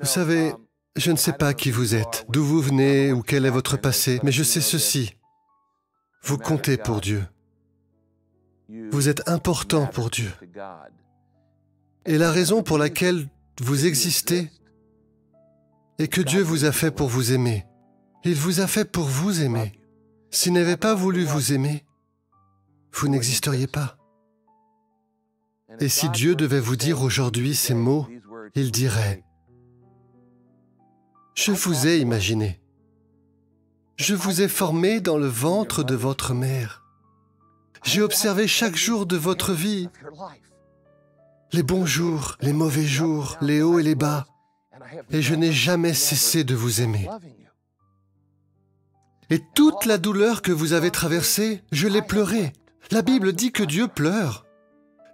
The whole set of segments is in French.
Vous savez, je ne sais pas qui vous êtes, d'où vous venez ou quel est votre passé, mais je sais ceci. Vous comptez pour Dieu. Vous êtes important pour Dieu. Et la raison pour laquelle vous existez est que Dieu vous a fait pour vous aimer. Il vous a fait pour vous aimer. S'il n'avait pas voulu vous aimer, vous n'existeriez pas. Et si Dieu devait vous dire aujourd'hui ces mots, il dirait, « Je vous ai imaginé. Je vous ai formé dans le ventre de votre mère. J'ai observé chaque jour de votre vie, les bons jours, les mauvais jours, les hauts et les bas, et je n'ai jamais cessé de vous aimer. Et toute la douleur que vous avez traversée, je l'ai pleurée. La Bible dit que Dieu pleure.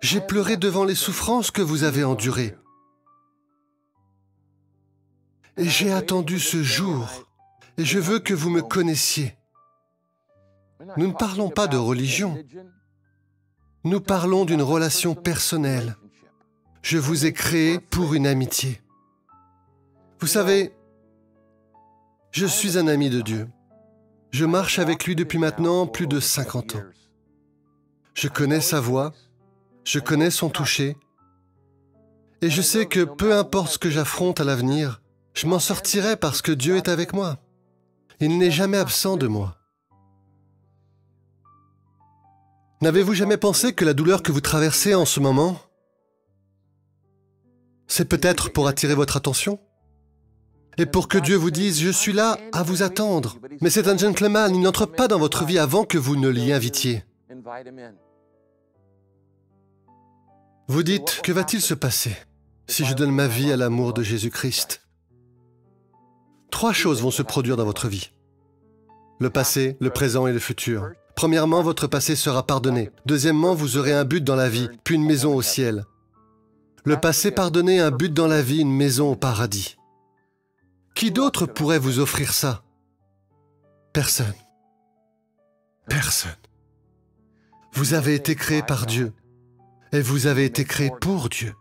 J'ai pleuré devant les souffrances que vous avez endurées. Et j'ai attendu ce jour, et je veux que vous me connaissiez. Nous ne parlons pas de religion. Nous parlons d'une relation personnelle. Je vous ai créé pour une amitié. Vous savez, je suis un ami de Dieu. Je marche avec lui depuis maintenant plus de 50 ans. Je connais sa voix, je connais son toucher, et je sais que peu importe ce que j'affronte à l'avenir, je m'en sortirai parce que Dieu est avec moi. Il n'est jamais absent de moi. N'avez-vous jamais pensé que la douleur que vous traversez en ce moment, c'est peut-être pour attirer votre attention? Et pour que Dieu vous dise, je suis là à vous attendre. Mais c'est un gentleman, il n'entre pas dans votre vie avant que vous ne l'y invitiez. Vous dites, que va-t-il se passer si je donne ma vie à l'amour de Jésus-Christ? 3 choses vont se produire dans votre vie. Le passé, le présent et le futur. Premièrement, votre passé sera pardonné. Deuxièmement, vous aurez un but dans la vie, puis une maison au ciel. Le passé pardonné, un but dans la vie, une maison au paradis. Qui d'autre pourrait vous offrir ça? Personne. Personne. Vous avez été créé par Dieu. Et vous avez été créé pour Dieu.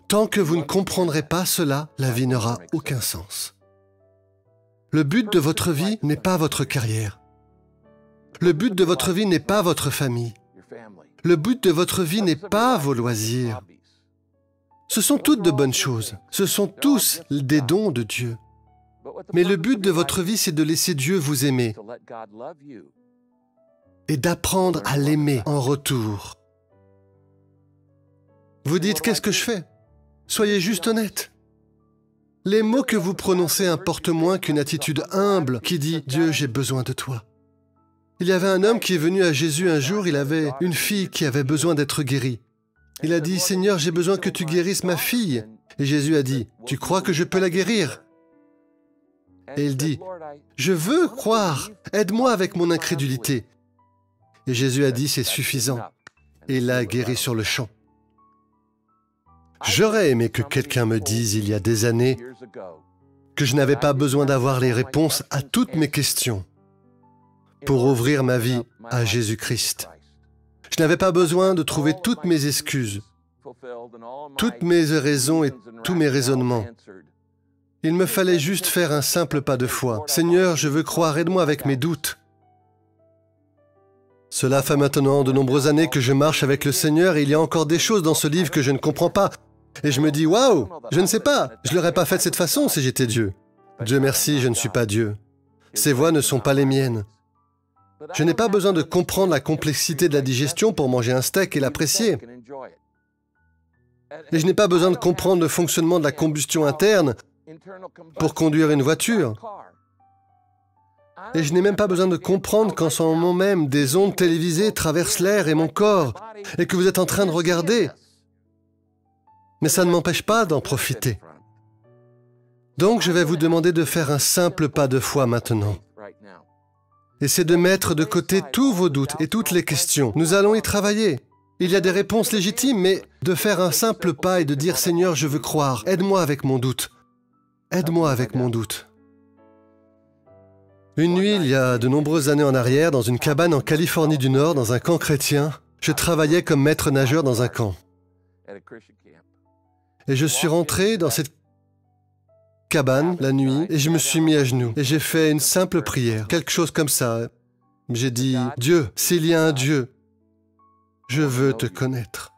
Tant que vous ne comprendrez pas cela, la vie n'aura aucun sens. Le but de votre vie n'est pas votre carrière. Le but de votre vie n'est pas votre famille. Le but de votre vie n'est pas vos loisirs. Ce sont toutes de bonnes choses. Ce sont tous des dons de Dieu. Mais le but de votre vie, c'est de laisser Dieu vous aimer et d'apprendre à l'aimer en retour. Vous dites, qu'est-ce que je fais? Soyez juste honnête. Les mots que vous prononcez importent moins qu'une attitude humble qui dit « Dieu, j'ai besoin de toi ». Il y avait un homme qui est venu à Jésus un jour, il avait une fille qui avait besoin d'être guérie. Il a dit « Seigneur, j'ai besoin que tu guérisses ma fille ». Et Jésus a dit « Tu crois que je peux la guérir ?» Et il dit « Je veux croire, aide-moi avec mon incrédulité. » Et Jésus a dit « C'est suffisant. » Et il l'a guéri sur le champ. J'aurais aimé que quelqu'un me dise il y a des années que je n'avais pas besoin d'avoir les réponses à toutes mes questions pour ouvrir ma vie à Jésus-Christ. Je n'avais pas besoin de trouver toutes mes excuses, toutes mes raisons et tous mes raisonnements. Il me fallait juste faire un simple pas de foi. Seigneur, je veux croire, aide-moi avec mes doutes. Cela fait maintenant de nombreuses années que je marche avec le Seigneur et il y a encore des choses dans ce livre que je ne comprends pas. Et je me dis, waouh, je ne sais pas, je ne l'aurais pas fait de cette façon si j'étais Dieu. Dieu merci, je ne suis pas Dieu. Ces voies ne sont pas les miennes. Je n'ai pas besoin de comprendre la complexité de la digestion pour manger un steak et l'apprécier. Et je n'ai pas besoin de comprendre le fonctionnement de la combustion interne pour conduire une voiture. Et je n'ai même pas besoin de comprendre qu'en ce moment même, des ondes télévisées traversent l'air et mon corps, et que vous êtes en train de regarder. Mais ça ne m'empêche pas d'en profiter. Donc je vais vous demander de faire un simple pas de foi maintenant. Et c'est de mettre de côté tous vos doutes et toutes les questions. Nous allons y travailler. Il y a des réponses légitimes, mais de faire un simple pas et de dire « Seigneur, je veux croire, aide-moi avec mon doute. Aide-moi avec mon doute. » Une nuit, il y a de nombreuses années en arrière, dans une cabane en Californie du Nord, dans un camp chrétien, je travaillais comme maître nageur dans un camp. Et je suis rentré dans cette cabane la nuit et je me suis mis à genoux. Et j'ai fait une simple prière, quelque chose comme ça. J'ai dit, Dieu, s'il y a un Dieu, je veux te connaître.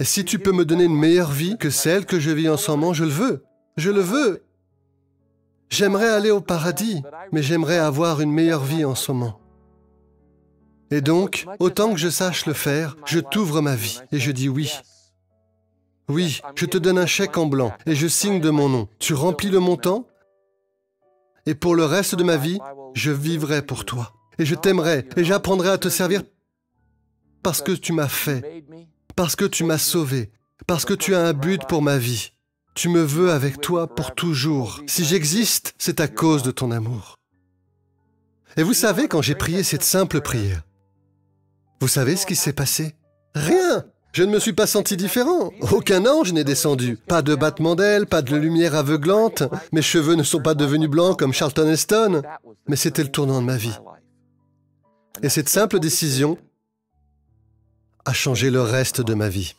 Et si tu peux me donner une meilleure vie que celle que je vis en ce moment, je le veux. Je le veux. J'aimerais aller au paradis, mais j'aimerais avoir une meilleure vie en ce moment. Et donc, autant que je sache le faire, je t'ouvre ma vie et je dis oui. Oui, je te donne un chèque en blanc et je signe de mon nom. Tu remplis le montant et pour le reste de ma vie, je vivrai pour toi. Et je t'aimerai et j'apprendrai à te servir parce que tu m'as fait, parce que tu m'as sauvé, parce que tu as un but pour ma vie. Tu me veux avec toi pour toujours. Si j'existe, c'est à cause de ton amour. Et vous savez, quand j'ai prié cette simple prière, vous savez ce qui s'est passé? Rien! Je ne me suis pas senti différent. Aucun ange n'est descendu. Pas de battement d'ailes, pas de lumière aveuglante. Mes cheveux ne sont pas devenus blancs comme Charlton Heston. Mais c'était le tournant de ma vie. Et cette simple décision a changé le reste de ma vie.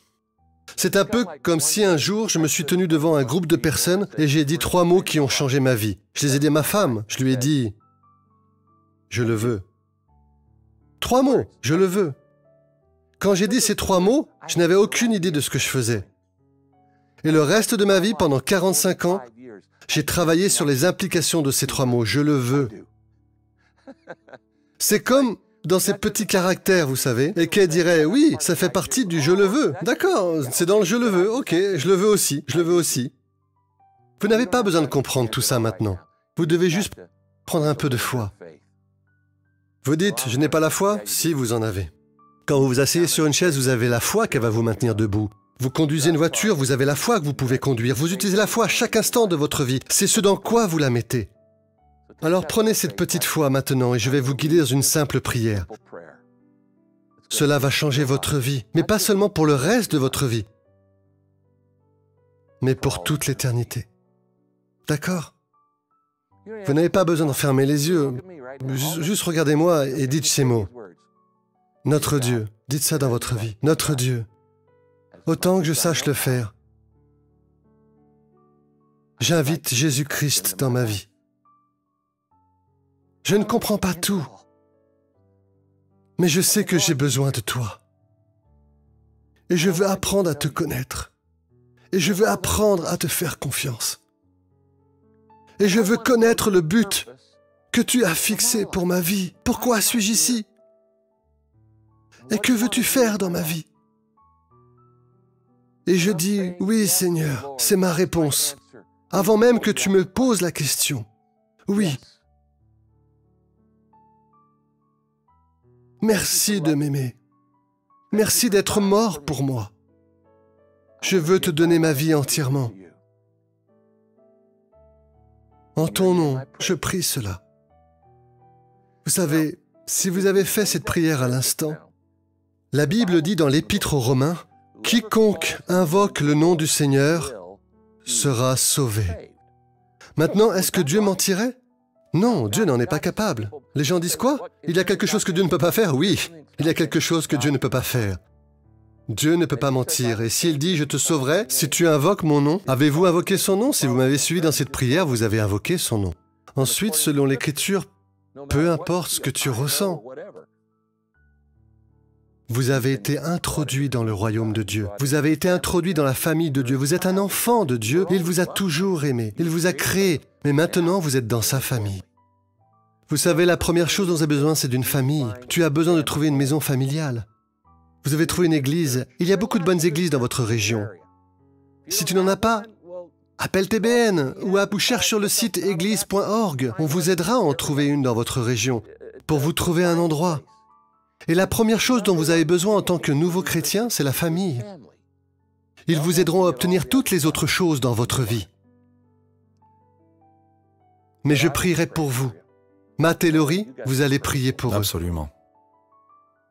C'est un peu comme si un jour je me suis tenu devant un groupe de personnes et j'ai dit 3 mots qui ont changé ma vie. Je les ai dit à ma femme. Je lui ai dit « Je le veux ». 3 mots, je le veux. Quand j'ai dit ces 3 mots, je n'avais aucune idée de ce que je faisais. Et le reste de ma vie, pendant 45 ans, j'ai travaillé sur les implications de ces 3 mots. Je le veux. C'est comme dans ces petits caractères, vous savez. Et qu'elle dirait, oui, ça fait partie du je le veux. D'accord, c'est dans le je le veux. Ok, je le veux aussi. Je le veux aussi. Vous n'avez pas besoin de comprendre tout ça maintenant. Vous devez juste prendre un peu de foi. Vous dites, je n'ai pas la foi? Si, vous en avez. Quand vous vous asseyez sur une chaise, vous avez la foi qu'elle va vous maintenir debout. Vous conduisez une voiture, vous avez la foi que vous pouvez conduire. Vous utilisez la foi à chaque instant de votre vie. C'est ce dans quoi vous la mettez. Alors prenez cette petite foi maintenant et je vais vous guider dans une simple prière. Cela va changer votre vie, mais pas seulement pour le reste de votre vie, mais pour toute l'éternité. D'accord? Vous n'avez pas besoin de fermer les yeux. Juste regardez-moi et dites ces mots. Notre Dieu, dites ça dans votre vie. Notre Dieu, autant que je sache le faire, j'invite Jésus-Christ dans ma vie. Je ne comprends pas tout, mais je sais que j'ai besoin de toi. Et je veux apprendre à te connaître. Et je veux apprendre à te faire confiance. Et je veux connaître le but que tu as fixé pour ma vie. Pourquoi suis-je ici? Et que veux-tu faire dans ma vie? Et je dis, oui Seigneur, c'est ma réponse. Avant même que tu me poses la question. Oui. Merci de m'aimer. Merci d'être mort pour moi. Je veux te donner ma vie entièrement. En ton nom, je prie cela. Vous savez, si vous avez fait cette prière à l'instant, la Bible dit dans l'Épître aux Romains, « Quiconque invoque le nom du Seigneur sera sauvé. » Maintenant, est-ce que Dieu mentirait? Non, Dieu n'en est pas capable. Les gens disent quoi? Il y a quelque chose que Dieu ne peut pas faire? Oui, il y a quelque chose que Dieu ne peut pas faire. Dieu ne peut pas mentir. Et s'il dit « Je te sauverai », si tu invoques mon nom, avez-vous invoqué son nom? Si vous m'avez suivi dans cette prière, vous avez invoqué son nom. Ensuite, selon l'Écriture, peu importe ce que tu ressens, vous avez été introduit dans le royaume de Dieu. Vous avez été introduit dans la famille de Dieu. Vous êtes un enfant de Dieu. Il vous a toujours aimé. Il vous a créé. Mais maintenant, vous êtes dans sa famille. Vous savez, la première chose dont vous avez besoin, c'est d'une famille. Tu as besoin de trouver une maison familiale. Vous avez trouvé une église. Il y a beaucoup de bonnes églises dans votre région. Si tu n'en as pas, appelle TBN ou cherche sur le site église.org. On vous aidera à en trouver une dans votre région pour vous trouver un endroit. Et la première chose dont vous avez besoin en tant que nouveau chrétien, c'est la famille. Ils vous aideront à obtenir toutes les autres choses dans votre vie. Mais je prierai pour vous. Matt et Laurie, vous allez prier pour eux. Absolument.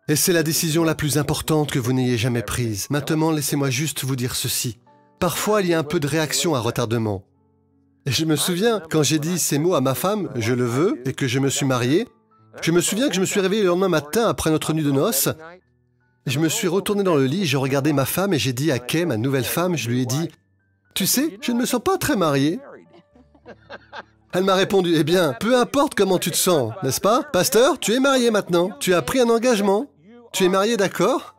Et c'est la décision la plus importante que vous n'ayez jamais prise. Maintenant, laissez-moi juste vous dire ceci. Parfois, il y a un peu de réaction à retardement. Et je me souviens, quand j'ai dit ces mots à ma femme, « Je le veux » et que je me suis marié, je me souviens que je me suis réveillé le lendemain matin après notre nuit de noces. Je me suis retourné dans le lit, j'ai regardé ma femme et j'ai dit à Kay, ma nouvelle femme, je lui ai dit « tu sais, je ne me sens pas très marié. Elle m'a répondu, eh bien, peu importe comment tu te sens, n'est-ce pas? Pasteur, tu es marié maintenant. Tu as pris un engagement. Tu es marié, d'accord?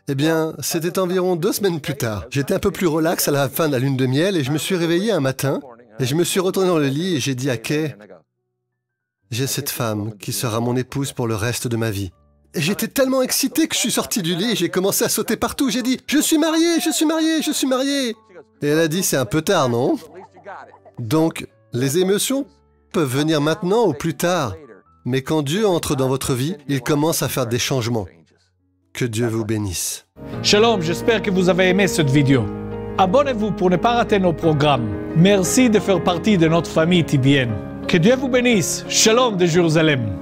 Eh bien, c'était environ 2 semaines plus tard. J'étais un peu plus relax à la fin de la lune de miel et je me suis réveillé un matin et je me suis retourné dans le lit et j'ai dit à Kay, j'ai cette femme qui sera mon épouse pour le reste de ma vie. Et j'étais tellement excité que je suis sorti du lit et j'ai commencé à sauter partout. J'ai dit, je suis marié, je suis marié, je suis marié. Et elle a dit, c'est un peu tard, non? Donc, les émotions peuvent venir maintenant ou plus tard. Mais quand Dieu entre dans votre vie, il commence à faire des changements. Que Dieu vous bénisse. Shalom, j'espère que vous avez aimé cette vidéo. Abonnez-vous pour ne pas rater nos programmes. Merci de faire partie de notre famille TBN. Que Dieu vous bénisse. Shalom de Jérusalem.